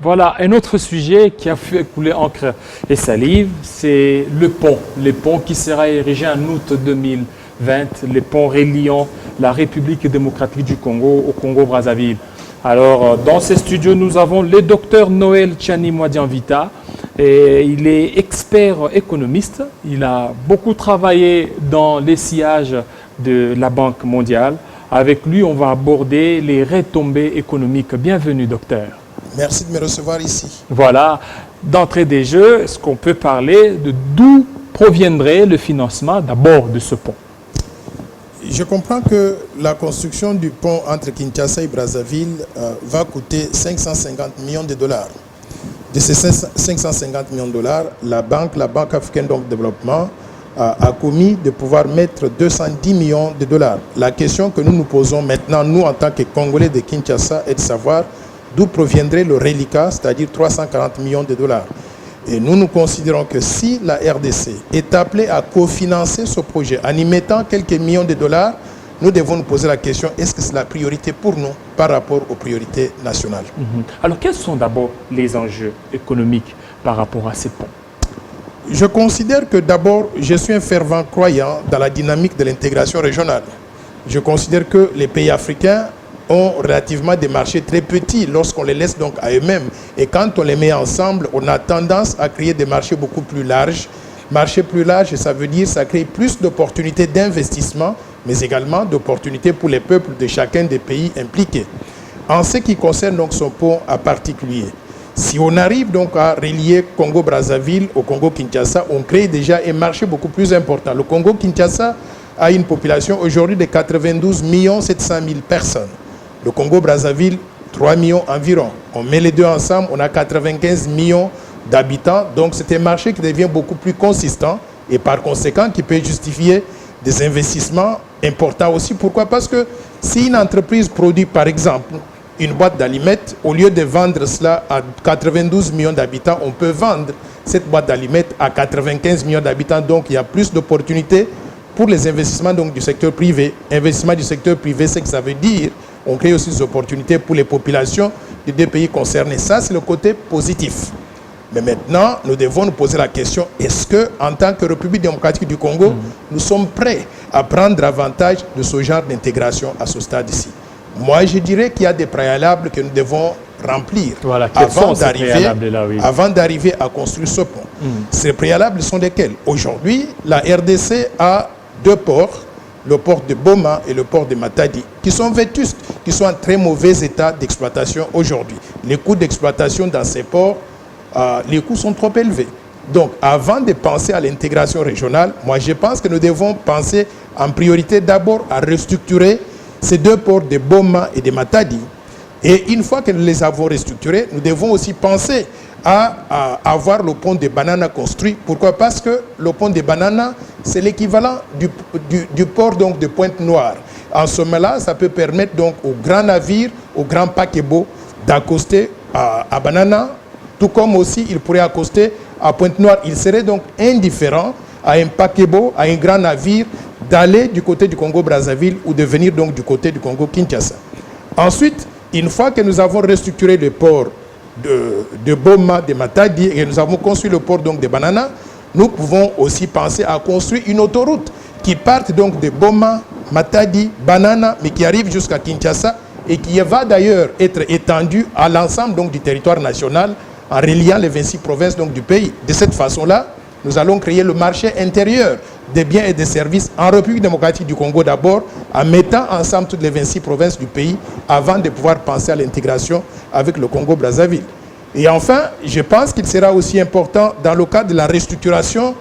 Voilà, un autre sujet qui a fait couler encre et salive, c'est le pont qui sera érigé en août 2020, le pont reliant la République démocratique du Congo au Congo-Brazzaville. Alors, dans ces studios, nous avons le docteur Noël Tchani Mwadianvita. Et il est expert économiste. Il a beaucoup travaillé dans les sillages de la Banque mondiale. Avec lui, on va aborder les retombées économiques. Bienvenue, docteur. Merci de me recevoir ici. Voilà. D'entrée des jeux, est-ce qu'on peut parler de d'où proviendrait le financement d'abord de ce pont? Je comprends que la construction du pont entre Kinshasa et Brazzaville va coûter 550 millions de dollars. De ces 550 millions de dollars, la Banque africaine de développement, a commis de pouvoir mettre 210 millions de dollars. La question que nous nous posons maintenant, nous en tant que Congolais de Kinshasa, est de savoir d'où proviendrait le reliquat, c'est-à-dire 340 millions de dollars. Et nous considérons que si la RDC est appelée à cofinancer ce projet en y mettant quelques millions de dollars, nous devons nous poser la question, est-ce que c'est la priorité pour nous par rapport aux priorités nationales? Alors, quels sont d'abord les enjeux économiques par rapport à ces ponts? Je considère que d'abord, je suis un fervent croyant dans la dynamique de l'intégration régionale. Je considère que les pays africains ont relativement des marchés très petits lorsqu'on les laisse donc à eux-mêmes. Et quand on les met ensemble, on a tendance à créer des marchés beaucoup plus larges. Marché plus large, ça veut dire que ça crée plus d'opportunités d'investissement, mais également d'opportunités pour les peuples de chacun des pays impliqués. En ce qui concerne donc son pont en particulier, si on arrive donc à relier Congo-Brazzaville au Congo-Kinshasa, on crée déjà un marché beaucoup plus important. Le Congo-Kinshasa a une population aujourd'hui de 92 700 000 personnes. Le Congo-Brazzaville, 3 millions environ. On met les deux ensemble, on a 95 millions d'habitants. Donc c'est un marché qui devient beaucoup plus consistant et par conséquent qui peut justifier des investissements importants aussi. Pourquoi? Parce que si une entreprise produit par exemple une boîte d'allumettes, au lieu de vendre cela à 92 millions d'habitants, on peut vendre cette boîte d'allumettes à 95 millions d'habitants. Donc il y a plus d'opportunités pour les investissements donc, du secteur privé. Investissement du secteur privé, c'est que ça veut dire on crée aussi des opportunités pour les populations des deux pays concernés. Ça, c'est le côté positif. Mais maintenant, nous devons nous poser la question, est-ce qu'en tant que République démocratique du Congo, nous sommes prêts à prendre avantage de ce genre d'intégration à ce stade-ci? Moi, je dirais qu'il y a des préalables que nous devons remplir avant d'arriver à construire ce pont. Ces préalables sont lesquels? Aujourd'hui, la RDC a deux ports, le port de Boma et le port de Matadi, qui sont vétustes, qui sont en très mauvais état d'exploitation aujourd'hui. Les coûts d'exploitation dans ces ports, les coûts sont trop élevés. Donc, avant de penser à l'intégration régionale, moi je pense que nous devons penser en priorité d'abord à restructurer ces deux ports de Boma et de Matadi. Et une fois que nous les avons restructurés, nous devons aussi penser à avoir le pont de Banana construit. Pourquoi? Parce que le pont de Banana, c'est l'équivalent du port donc, de Pointe-Noire. En ce moment-là, ça peut permettre donc aux grands navires, aux grands paquebots d'accoster à Banana, tout comme aussi il pourrait accoster à Pointe-Noire. Il serait donc indifférent à un paquebot, à un grand navire, d'aller du côté du Congo-Brazzaville ou de venir donc du côté du Congo-Kinshasa. Ensuite, une fois que nous avons restructuré le port de Boma, de Matadi, et nous avons construit le port donc de Banana, nous pouvons aussi penser à construire une autoroute qui parte donc de Boma, Matadi, Banana, mais qui arrive jusqu'à Kinshasa et qui va d'ailleurs être étendue à l'ensemble donc du territoire national en reliant les 26 provinces donc du pays. De cette façon-là, nous allons créer le marché intérieur des biens et des services en République démocratique du Congo d'abord, en mettant ensemble toutes les 26 provinces du pays avant de pouvoir penser à l'intégration avec le Congo-Brazzaville. Et enfin, je pense qu'il sera aussi important dans le cadre de la restructuration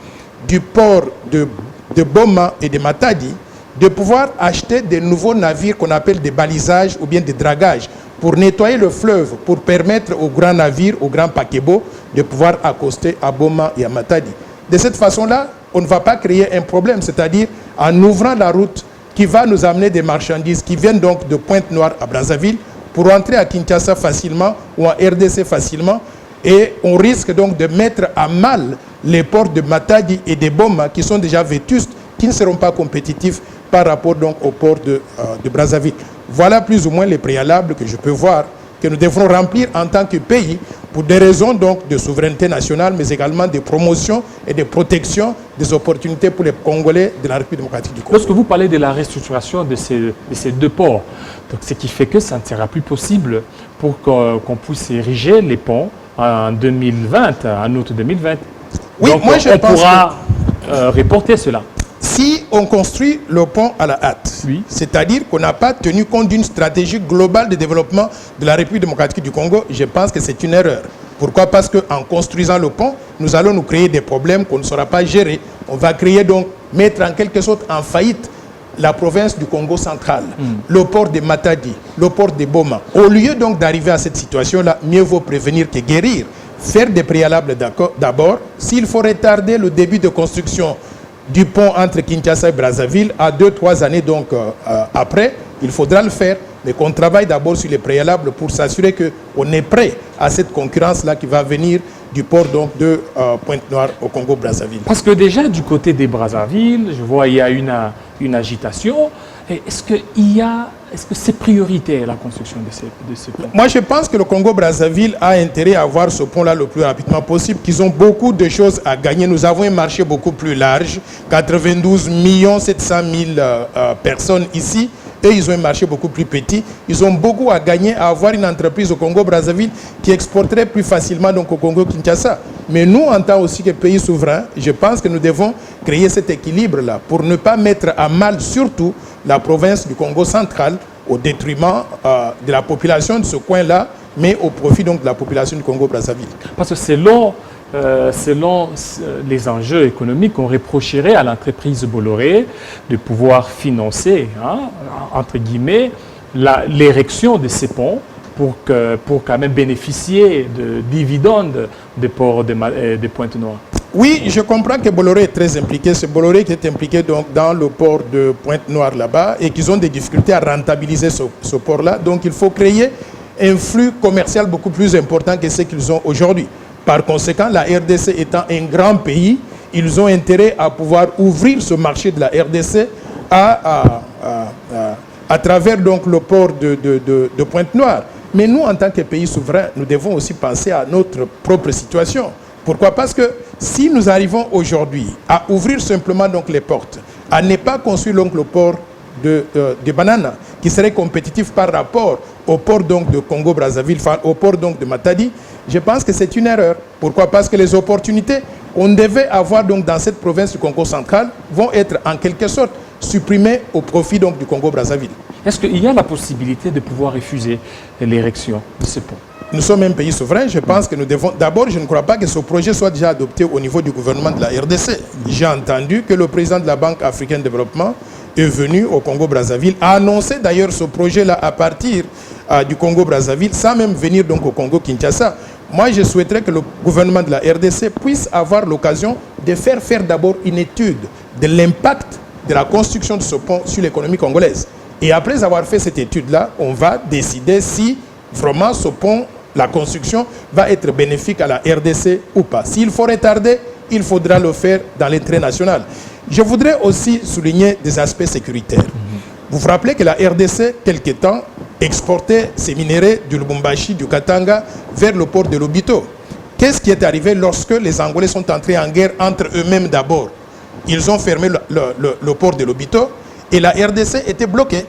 du port de Boma et de Matadi, de pouvoir acheter des nouveaux navires qu'on appelle des balisages ou bien des dragages pour nettoyer le fleuve, pour permettre aux grands navires, aux grands paquebots de pouvoir accoster à Boma et à Matadi. De cette façon-là, on ne va pas créer un problème, c'est-à-dire en ouvrant la route qui va nous amener des marchandises qui viennent donc de Pointe-Noire à Brazzaville pour entrer à Kinshasa facilement ou en RDC facilement. Et on risque donc de mettre à mal les ports de Matadi et de Boma qui sont déjà vétustes, qui ne seront pas compétitifs par rapport donc au port de Brazzaville. Voilà plus ou moins les préalables que je peux voir que nous devrons remplir en tant que pays pour des raisons donc de souveraineté nationale, mais également de promotion et de protection des opportunités pour les Congolais de la République démocratique du Congo. Lorsque vous parlez de la restructuration de ces deux ports, donc ce qui fait que ça ne sera plus possible pour qu'on puisse ériger les ponts en 2020, en août 2020. Oui, donc moi je on pense pourra reporter cela. Si on construit le pont à la hâte, Oui. c'est-à-dire qu'on n'a pas tenu compte d'une stratégie globale de développement de la République démocratique du Congo, je pense que c'est une erreur. Pourquoi? Parce qu'en construisant le pont, nous allons nous créer des problèmes qu'on ne saura pas gérer. On va créer donc, mettre en quelque sorte en faillite la province du Congo central, le port de Matadi, le port de Boma. Au lieu donc d'arriver à cette situation-là, mieux vaut prévenir que guérir. Faire des préalables d'abord. S'il faut retarder le début de construction du pont entre Kinshasa et Brazzaville à 2-3 années donc après, il faudra le faire, mais qu'on travaille d'abord sur les préalables pour s'assurer qu'on est prêt à cette concurrence-là qui va venir du port donc de Pointe-Noire au Congo-Brazzaville. Parce que déjà du côté des Brazzaville, je vois il y a une agitation. Est-ce que c'est prioritaire la construction de ces ponts? Moi, je pense que le Congo-Brazzaville a intérêt à avoir ce pont-là le plus rapidement possible, qu'ils ont beaucoup de choses à gagner. Nous avons un marché beaucoup plus large, 92 700 000 personnes ici. Eux, ils ont un marché beaucoup plus petit. Ils ont beaucoup à gagner à avoir une entreprise au Congo-Brazzaville qui exporterait plus facilement donc, au Congo-Kinshasa. Mais nous, en tant aussi que pays souverain, je pense que nous devons créer cet équilibre-là pour ne pas mettre à mal surtout la province du Congo central au détriment de la population de ce coin-là, mais au profit donc de la population du Congo-Brazzaville. Parce que selon les enjeux économiques, on reprocherait à l'entreprise Bolloré de pouvoir financer, entre guillemets, l'érection de ces ponts pour quand même bénéficier de dividendes des ports de Pointe-Noire. Oui, je comprends que Bolloré est très impliqué. C'est Bolloré qui est impliqué donc, dans le port de Pointe-Noire là-bas et qu'ils ont des difficultés à rentabiliser ce port-là. Donc il faut créer un flux commercial beaucoup plus important que ce qu'ils ont aujourd'hui. Par conséquent, la RDC étant un grand pays, ils ont intérêt à pouvoir ouvrir ce marché de la RDC à travers donc, le port de Pointe-Noire. Mais nous, en tant que pays souverain, nous devons aussi penser à notre propre situation. Pourquoi? Parce que si nous arrivons aujourd'hui à ouvrir simplement donc, les portes, à ne pas construire donc, le port de Banana, qui serait compétitif par rapport au port donc, de Congo-Brazzaville, au port donc, de Matadi, je pense que c'est une erreur. Pourquoi? Parce que les opportunités qu'on devait avoir donc, dans cette province du Congo central vont être en quelque sorte supprimées au profit donc, du Congo-Brazzaville. Est-ce qu'il y a la possibilité de pouvoir refuser l'érection de ce pont? Nous sommes un pays souverain, je pense que nous devons... D'abord, je ne crois pas que ce projet soit déjà adopté au niveau du gouvernement de la RDC. J'ai entendu que le président de la Banque africaine de développement est venu au Congo-Brazzaville, a annoncé d'ailleurs ce projet-là à partir du Congo-Brazzaville, sans même venir donc au Congo-Kinshasa. Moi, je souhaiterais que le gouvernement de la RDC puisse avoir l'occasion de faire d'abord une étude de l'impact de la construction de ce pont sur l'économie congolaise. Et après avoir fait cette étude-là, on va décider si vraiment ce pont, la construction, va être bénéfique à la RDC ou pas. S'il faut retarder, il faudra le faire dans l'intérêt national. Je voudrais aussi souligner des aspects sécuritaires. Vous vous rappelez que la RDC, quelque temps, exportait ses minéraux du Lubumbashi, du Katanga, vers le port de Lobito. Qu'est-ce qui est arrivé lorsque les Angolais sont entrés en guerre entre eux-mêmes d'abord? Ils ont fermé le port de Lobito et la RDC était bloquée.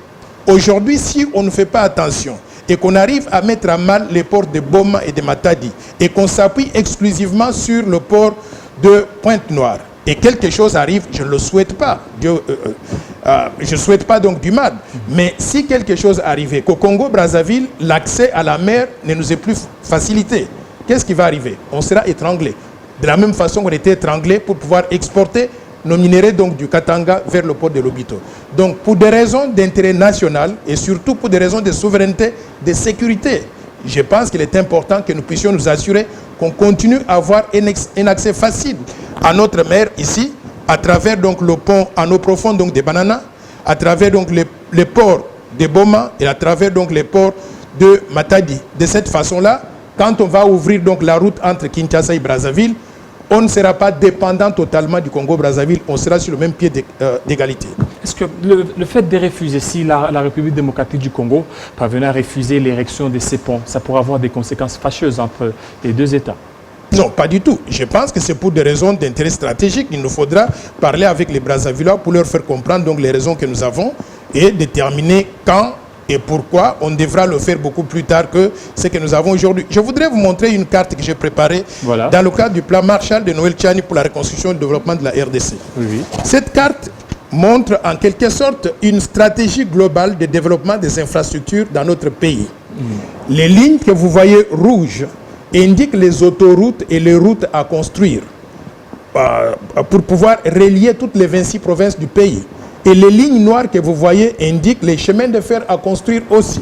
Aujourd'hui, si on ne fait pas attention et qu'on arrive à mettre à mal les ports de Boma et de Matadi et qu'on s'appuie exclusivement sur le port de Pointe-Noire et quelque chose arrive, je ne le souhaite pas, je ne souhaite pas donc du mal, mais si quelque chose arrivait, qu'au Congo-Brazzaville, l'accès à la mer ne nous est plus facilité, qu'est-ce qui va arriver? On sera étranglé. De la même façon qu'on était étranglé pour pouvoir exporter nos minéraux donc, du Katanga vers le port de Lobito. Donc pour des raisons d'intérêt national et surtout pour des raisons de souveraineté, de sécurité, je pense qu'il est important que nous puissions nous assurer qu'on continue à avoir un accès facile à notre mer ici, à travers donc, le pont en eau profonde donc, des Bananas, à travers donc, les ports de Boma et à travers donc, les ports de Matadi. De cette façon-là, quand on va ouvrir donc, la route entre Kinshasa et Brazzaville, on ne sera pas dépendant totalement du Congo-Brazzaville, on sera sur le même pied d'égalité. Est-ce que le fait de refuser, si la République démocratique du Congo parvenait à refuser l'érection de ces ponts, ça pourrait avoir des conséquences fâcheuses entre les deux États? Non, pas du tout. Je pense que c'est pour des raisons d'intérêt stratégique. Il nous faudra parler avec les Brazzavillois pour leur faire comprendre donc les raisons que nous avons et déterminer quand et pourquoi. On devra le faire beaucoup plus tard que ce que nous avons aujourd'hui. Je voudrais vous montrer une carte que j'ai préparée dans le cadre du plan Marshall de Noël Tchani pour la reconstruction et le développement de la RDC. Oui. Cette carte montre en quelque sorte une stratégie globale de développement des infrastructures dans notre pays. Les lignes que vous voyez rouges indiquent les autoroutes et les routes à construire pour pouvoir relier toutes les 26 provinces du pays. Et les lignes noires que vous voyez indiquent les chemins de fer à construire aussi.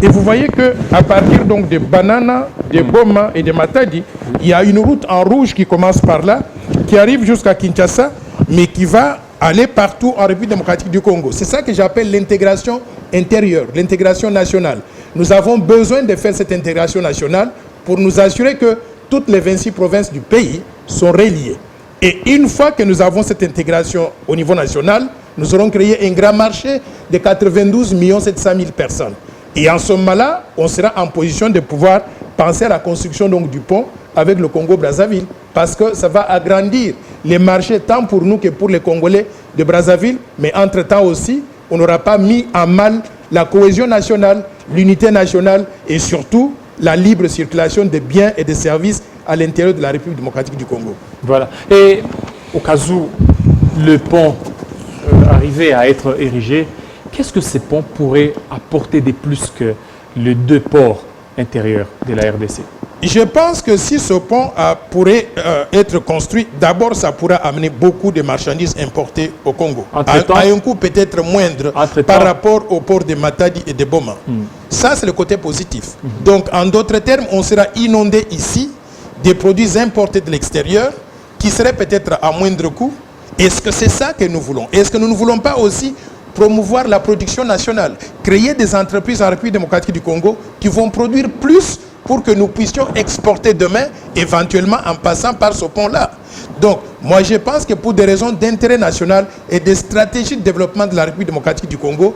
Et vous voyez qu'à partir donc de Banana, de Boma et de Matadi, il y a une route en rouge qui commence par là, qui arrive jusqu'à Kinshasa, mais qui va aller partout en République démocratique du Congo. C'est ça que j'appelle l'intégration intérieure, l'intégration nationale. Nous avons besoin de faire cette intégration nationale pour nous assurer que toutes les 26 provinces du pays sont reliées. Et une fois que nous avons cette intégration au niveau national, nous aurons créé un grand marché de 92 700 000 personnes. Et en ce moment-là, on sera en position de pouvoir penser à la construction donc, du pont avec le Congo-Brazzaville, parce que ça va agrandir les marchés tant pour nous que pour les Congolais de Brazzaville, mais entre-temps aussi, on n'aura pas mis en mal la cohésion nationale, l'unité nationale et surtout la libre circulation des biens et des services à l'intérieur de la République démocratique du Congo. Voilà. Et au cas où le pont arrivait à être érigé, qu'est-ce que ces ponts pourraient apporter de plus que les deux ports intérieurs de la RDC? Je pense que si ce pont pourrait être construit, d'abord ça pourra amener beaucoup de marchandises importées au Congo, à un coût peut-être moindre par rapport au port de Matadi et de Boma. Ça c'est le côté positif. Donc en d'autres termes, on sera inondé ici des produits importés de l'extérieur qui seraient peut-être à moindre coût. Est-ce que c'est ça que nous voulons? Est-ce que nous ne voulons pas aussi promouvoir la production nationale, créer des entreprises en République démocratique du Congo qui vont produire plus pour que nous puissions exporter demain, éventuellement en passant par ce pont-là. Donc, moi je pense que pour des raisons d'intérêt national et de stratégie de développement de la République démocratique du Congo,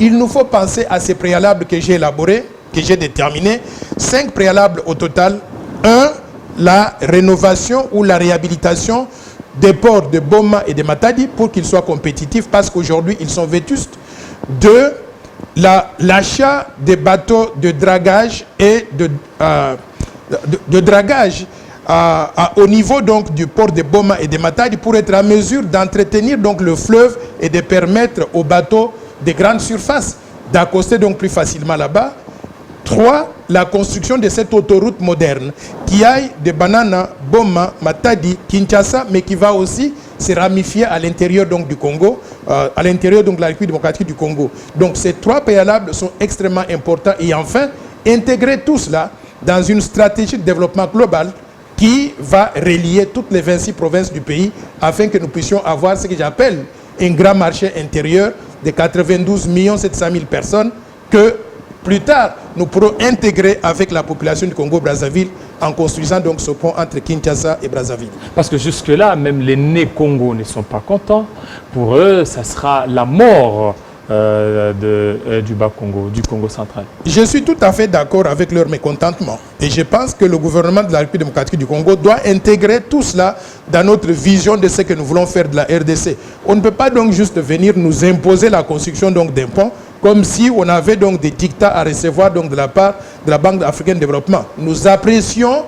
il nous faut penser à ces préalables que j'ai élaborés, que j'ai déterminés, 5 préalables au total. 1, la rénovation ou la réhabilitation des ports de Boma et de Matadi pour qu'ils soient compétitifs parce qu'aujourd'hui ils sont vétustes. 2, l'achat des bateaux de dragage et de dragage au niveau donc du port de Boma et de Matadi pour être en mesure d'entretenir donc le fleuve et de permettre aux bateaux de grande surface d'accoster donc plus facilement là-bas. 3, la construction de cette autoroute moderne qui aille de Banana, Boma, Matadi, Kinshasa, mais qui va aussi se ramifier à l'intérieur donc du Congo, à l'intérieur donc de la République démocratique du Congo. Donc ces 3 préalables sont extrêmement importants et enfin intégrer tout cela dans une stratégie de développement global qui va relier toutes les 26 provinces du pays afin que nous puissions avoir ce que j'appelle un grand marché intérieur de 92 700 000 personnes que plus tard, nous pourrons intégrer avec la population du Congo-Brazzaville en construisant donc ce pont entre Kinshasa et Brazzaville. Parce que jusque-là, même les nés Congo ne sont pas contents. Pour eux, ça sera la mort du Bas-Congo, du Congo central. Je suis tout à fait d'accord avec leur mécontentement. Et je pense que le gouvernement de la République démocratique du Congo doit intégrer tout cela dans notre vision de ce que nous voulons faire de la RDC. On ne peut pas donc juste venir nous imposer la construction d'un pont comme si on avait donc des dictats à recevoir donc de la part de la Banque africaine de développement. Nous apprécions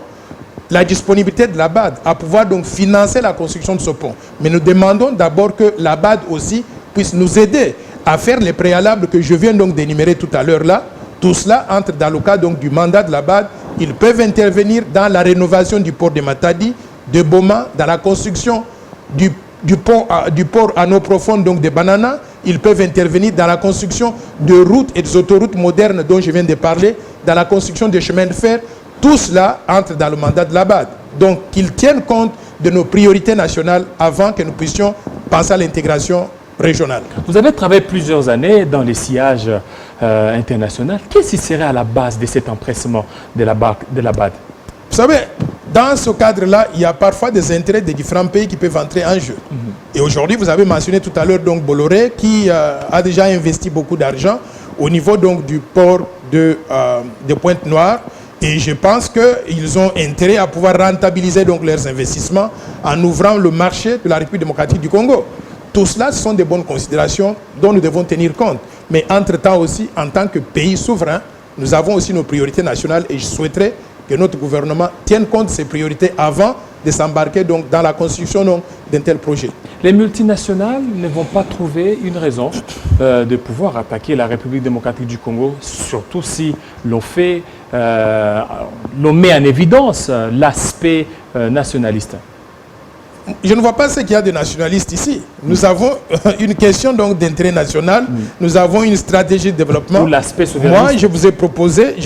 la disponibilité de la BAD à pouvoir donc financer la construction de ce pont. Mais nous demandons d'abord que la BAD aussi puisse nous aider à faire les préalables que je viens donc d'énumérer tout à l'heure là. Tout cela entre dans le cadre donc du mandat de la BAD. Ils peuvent intervenir dans la rénovation du port de Matadi, de Boma, dans la construction du port à eau profonde donc de Banana. Ils peuvent intervenir dans la construction de routes et des autoroutes modernes dont je viens de parler, dans la construction des chemins de fer. Tout cela entre dans le mandat de la BAD. Donc qu'ils tiennent compte de nos priorités nationales avant que nous puissions penser à l'intégration régionale. Vous avez travaillé plusieurs années dans les sillages internationaux. Qu'est-ce qui serait à la base de cet empressement de la BAD? Vous savez, dans ce cadre-là, il y a parfois des intérêts des différents pays qui peuvent entrer en jeu. Et aujourd'hui, vous avez mentionné tout à l'heure donc Bolloré qui a déjà investi beaucoup d'argent au niveau donc du port de Pointe-Noire. Et je pense qu'ils ont intérêt à pouvoir rentabiliser donc leurs investissements en ouvrant le marché de la République démocratique du Congo. Tout cela, ce sont des bonnes considérations dont nous devons tenir compte. Mais entre-temps aussi, en tant que pays souverain, nous avons aussi nos priorités nationales et je souhaiterais que notre gouvernement tienne compte de ces priorités avant de s'embarquer donc dans la construction d'un tel projet. Les multinationales ne vont pas trouver une raison de pouvoir attaquer la République démocratique du Congo, surtout si l'on met en évidence l'aspect nationaliste. Je ne vois pas ce qu'il y a de nationalistes ici. Nous avons une question donc d'intérêt national. Nous avons une stratégie de développement. L'aspect souverainiste. Moi, je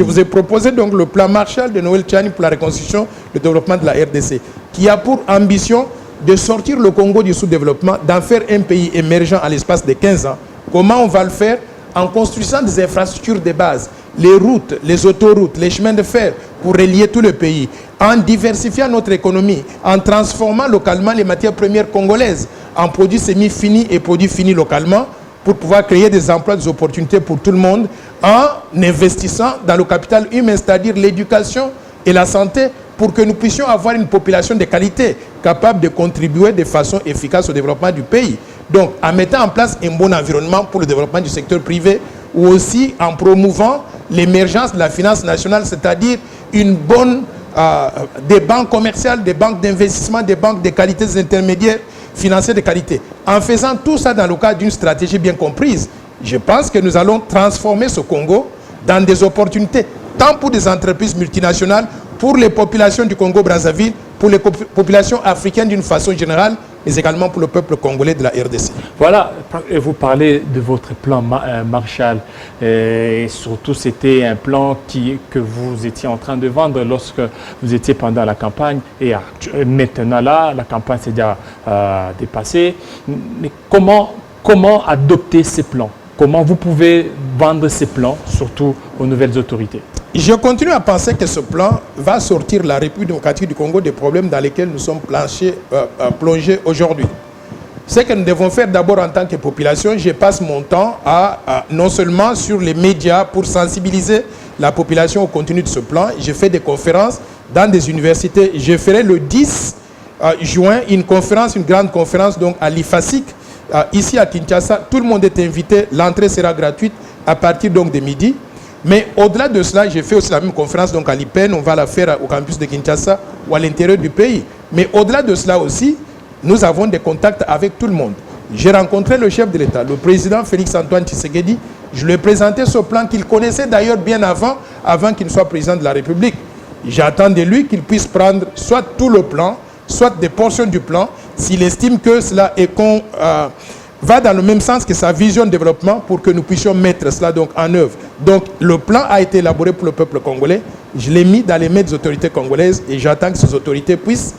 vous ai proposé donc le plan Marshall de Noël Tchani pour la reconstruction et le développement de la RDC, qui a pour ambition de sortir le Congo du sous-développement, d'en faire un pays émergent à l'espace de 15 ans. Comment on va le faire? En construisant des infrastructures de base, les routes, les autoroutes, les chemins de fer pour relier tout le pays, en diversifiant notre économie, en transformant localement les matières premières congolaises en produits semi-finis et produits finis localement pour pouvoir créer des emplois, des opportunités pour tout le monde, en investissant dans le capital humain, c'est-à-dire l'éducation et la santé, pour que nous puissions avoir une population de qualité capable de contribuer de façon efficace au développement du pays. Donc, en mettant en place un bon environnement pour le développement du secteur privé, ou aussi en promouvant l'émergence de la finance nationale, c'est-à-dire une bonne des banques commerciales, des banques d'investissement, des banques de qualité, des intermédiaires financiers de qualité. En faisant tout ça dans le cadre d'une stratégie bien comprise, je pense que nous allons transformer ce Congo dans des opportunités, tant pour des entreprises multinationales, pour les populations du Congo-Brazzaville, pour les populations africaines d'une façon générale, mais également pour le peuple congolais de la RDC. Voilà, et vous parlez de votre plan Marshall. Et surtout, c'était un plan que vous étiez en train de vendre lorsque vous étiez pendant la campagne. Et maintenant, là, la campagne s'est déjà dépassée. Mais comment adopter ces plans? Comment vous pouvez vendre ces plans, surtout aux nouvelles autorités? Je continue à penser que ce plan va sortir la République démocratique du Congo des problèmes dans lesquels nous sommes plongés aujourd'hui. Ce que nous devons faire d'abord en tant que population, je passe mon temps non seulement sur les médias pour sensibiliser la population au contenu de ce plan. Je fais des conférences dans des universités. Je ferai le 10 juin une grande conférence donc à l'IFASIC, ici à Kinshasa. Tout le monde est invité. L'entrée sera gratuite à partir donc de midi. Mais au-delà de cela, j'ai fait aussi la même conférence donc à l'IPEN. On va la faire au campus de Kinshasa ou à l'intérieur du pays. Mais au-delà de cela aussi, nous avons des contacts avec tout le monde. J'ai rencontré le chef de l'État, le président Félix-Antoine Tshisekedi. Je lui ai présenté ce plan qu'il connaissait d'ailleurs bien avant qu'il ne soit président de la République. J'attends de lui qu'il puisse prendre soit tout le plan, soit des portions du plan, s'il estime que cela va dans le même sens que sa vision de développement pour que nous puissions mettre cela donc en œuvre. Donc le plan a été élaboré pour le peuple congolais. Je l'ai mis dans les mains des autorités congolaises et j'attends que ces autorités puissent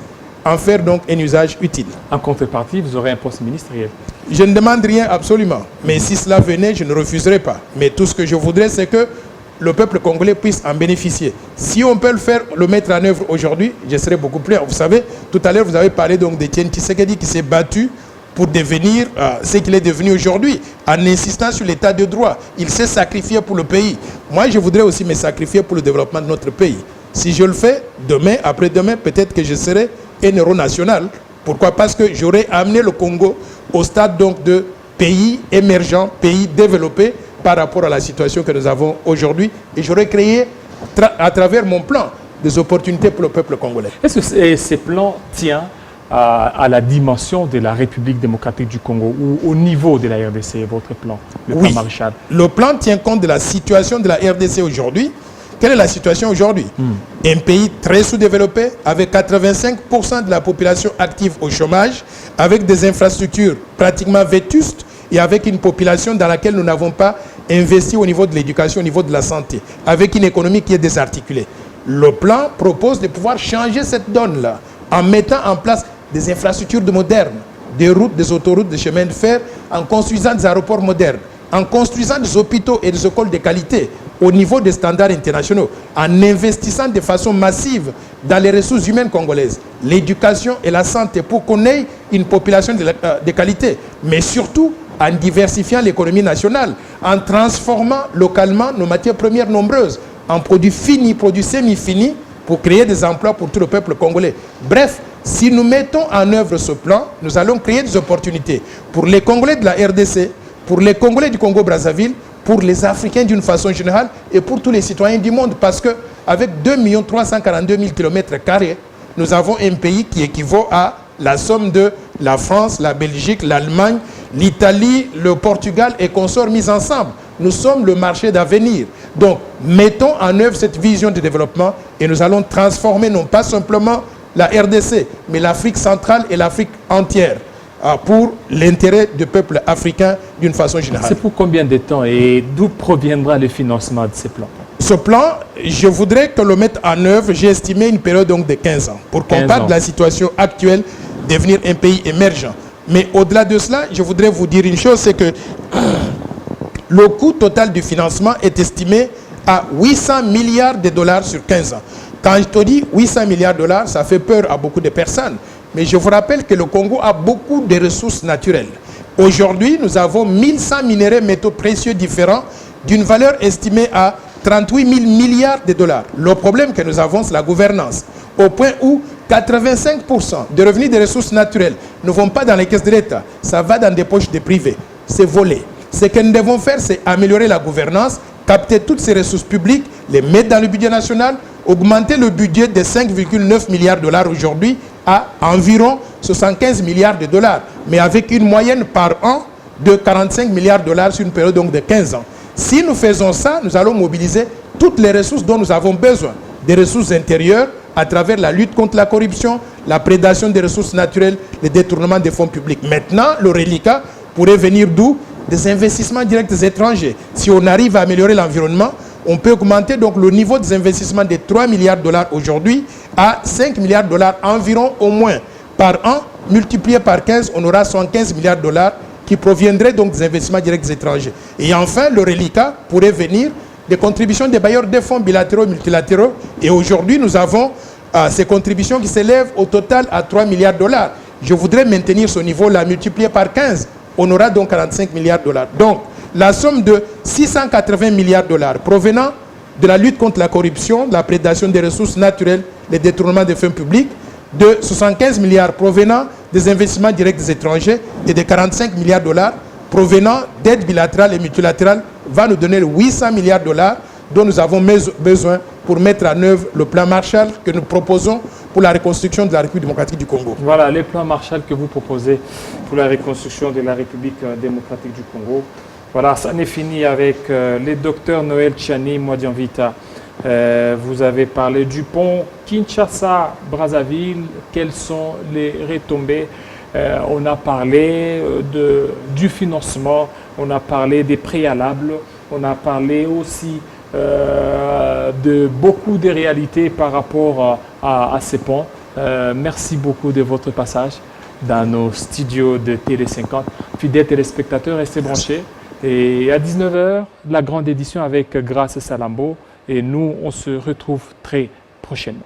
en faire donc un usage utile. En contrepartie, vous aurez un poste ministériel? Je ne demande rien absolument, mais si cela venait, je ne refuserai pas. Mais tout ce que je voudrais, c'est que le peuple congolais puisse en bénéficier. Si on peut le mettre en œuvre aujourd'hui, je serai beaucoup plus. Vous savez, tout à l'heure, vous avez parlé donc d'Étienne Tshisekedi qui s'est battu pour devenir ce qu'il est devenu aujourd'hui, en insistant sur l'état de droit. Il s'est sacrifié pour le pays. Moi, je voudrais aussi me sacrifier pour le développement de notre pays. Si je le fais, demain, après-demain, peut-être que je serai un héros national. Pourquoi? Parce que j'aurais amené le Congo au stade donc de pays émergent, pays développé par rapport à la situation que nous avons aujourd'hui. Et j'aurais créé, à travers mon plan, des opportunités pour le peuple congolais. Est-ce que ces plans tiennent à la dimension de la République démocratique du Congo ou au niveau de la RDC, votre plan, le plan Marshall? Le plan tient compte de la situation de la RDC aujourd'hui. Quelle est la situation aujourd'hui? Un pays très sous-développé, avec 85% de la population active au chômage, avec des infrastructures pratiquement vétustes et avec une population dans laquelle nous n'avons pas investi au niveau de l'éducation, au niveau de la santé, avec une économie qui est désarticulée. Le plan propose de pouvoir changer cette donne-là en mettant en place des infrastructures modernes, des routes, des autoroutes, des chemins de fer, en construisant des aéroports modernes, en construisant des hôpitaux et des écoles de qualité, au niveau des standards internationaux, en investissant de façon massive dans les ressources humaines congolaises, l'éducation et la santé, pour qu'on ait une population de qualité, mais surtout en diversifiant l'économie nationale, en transformant localement nos matières premières nombreuses en produits finis, produits semi-finis, pour créer des emplois pour tout le peuple congolais. Bref, si nous mettons en œuvre ce plan, nous allons créer des opportunités pour les Congolais de la RDC, pour les Congolais du Congo-Brazzaville, pour les Africains d'une façon générale et pour tous les citoyens du monde. Parce qu'avec 2 342 000 km², nous avons un pays qui équivaut à la somme de la France, la Belgique, l'Allemagne, l'Italie, le Portugal et consorts mis ensemble. Nous sommes le marché d'avenir. Donc, mettons en œuvre cette vision de développement et nous allons transformer non pas simplement la RDC, mais l'Afrique centrale et l'Afrique entière pour l'intérêt du peuple africain d'une façon générale. C'est pour combien de temps et d'où proviendra le financement de ces plans? Ce plan, je voudrais que le mette en œuvre, j'ai estimé une période donc de 15 ans, pour qu'on parte de la situation actuelle, devenir un pays émergent. Mais au-delà de cela, je voudrais vous dire une chose, c'est que le coût total du financement est estimé à 800 milliards de dollars sur 15 ans. Quand je te dis 800 milliards de dollars, ça fait peur à beaucoup de personnes. Mais je vous rappelle que le Congo a beaucoup de ressources naturelles. Aujourd'hui, nous avons 1100 minéraux métaux précieux différents d'une valeur estimée à 38 000 milliards de dollars. Le problème que nous avons, c'est la gouvernance. Au point où 85% des revenus des ressources naturelles ne vont pas dans les caisses de l'État. Ça va dans des poches des privés. C'est volé. Ce que nous devons faire, c'est améliorer la gouvernance, capter toutes ces ressources publiques, les mettre dans le budget national, augmenter le budget de 5,9 milliards de dollars aujourd'hui à environ 75 milliards de dollars, mais avec une moyenne par an de 45 milliards de dollars sur une période donc de 15 ans. Si nous faisons ça, nous allons mobiliser toutes les ressources dont nous avons besoin, des ressources intérieures à travers la lutte contre la corruption, la prédation des ressources naturelles, le détournement des fonds publics. Maintenant, le reliquat pourrait venir d'où? Des investissements directs étrangers. Si on arrive à améliorer l'environnement, on peut augmenter donc le niveau des investissements de 3 milliards de dollars aujourd'hui à 5 milliards de dollars environ au moins par an. Multiplié par 15, on aura 115 milliards de dollars qui proviendraient donc des investissements directs étrangers. Et enfin, le reliquat pourrait venir des contributions des bailleurs des fonds bilatéraux et multilatéraux. Et aujourd'hui, nous avons ces contributions qui s'élèvent au total à 3 milliards de dollars. Je voudrais maintenir ce niveau-là multiplié par 15. On aura donc 45 milliards de dollars. Donc, la somme de 680 milliards de dollars provenant de la lutte contre la corruption, la prédation des ressources naturelles, le détournement des fonds publics, de 75 milliards provenant des investissements directs des étrangers et de 45 milliards de dollars provenant d'aides bilatérales et multilatérales va nous donner 800 milliards de dollars dont nous avons besoin pour mettre en œuvre le plan Marshall que nous proposons pour la reconstruction de la République démocratique du Congo. Voilà, les plans Marshall que vous proposez pour la reconstruction de la République démocratique du Congo. Voilà, ça n'est fini avec le docteur Noël Tchani Mwadianvita. Vous avez parlé du pont Kinshasa-Brazzaville. Quelles sont les retombées? On a parlé du financement, on a parlé des préalables, on a parlé aussi de beaucoup de réalités par rapport à ces ponts. Merci beaucoup de votre passage dans nos studios de Télé 50. Fidèles téléspectateurs, restez branchés. Et à 19h, la grande édition avec Grâce Salambo. Et nous, on se retrouve très prochainement.